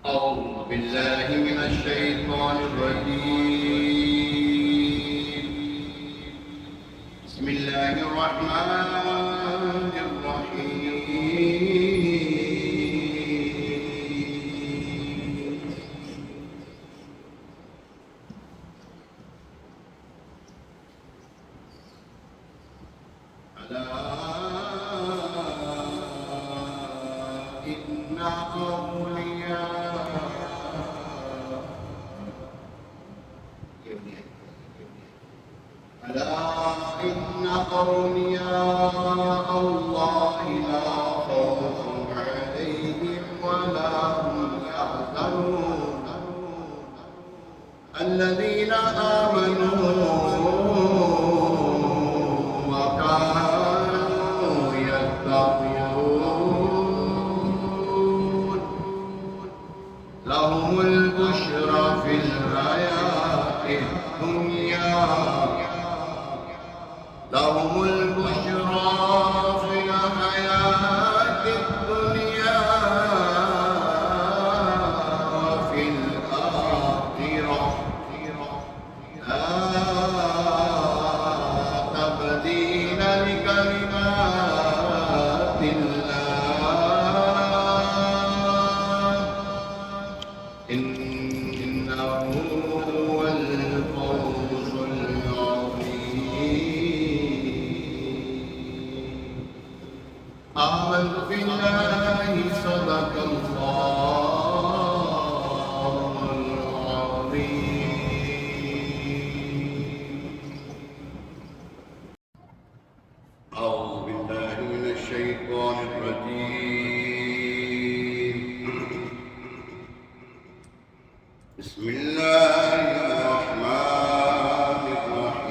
أعوذ بالله من الشيطان الرجيم. بسم الله الرحمن الرحيم. ألا إن أولياء الله لا خوف عليهم ولا هم يحزنون الذين آمنوا وكانوا يتقون لهم البشرى في الحياة الدنيا لهم البشرى في الحياة الدنيا وفي الآخرة لا تبديل لكلمات الله إنه هو الفوز العظيم. آمنت بالله صدق الله العظيم. أعوذ بالله من الشيطان الرجيم. بسم الله الرحمن الرحيم.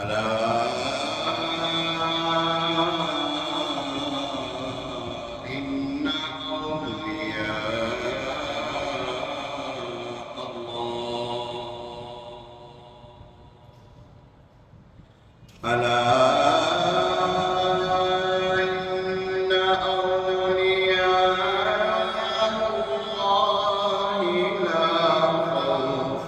ألا إن أولياء الله ألا إن أولياء الله لا خوف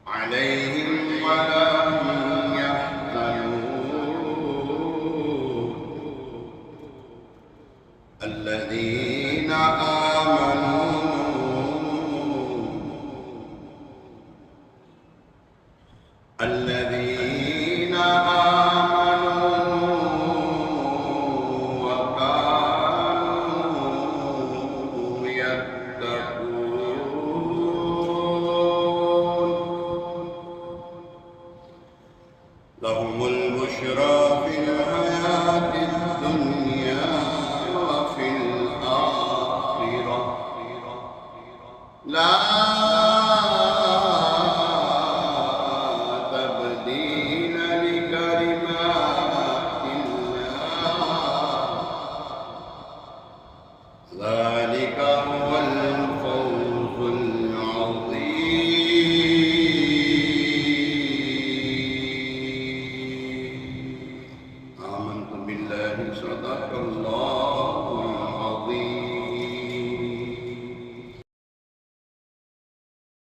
عليهم ولا هم يحزنون الذين آمنوا وكانوا يتقون لهم البشرى في الحياة الدنيا وفي الآخرة لا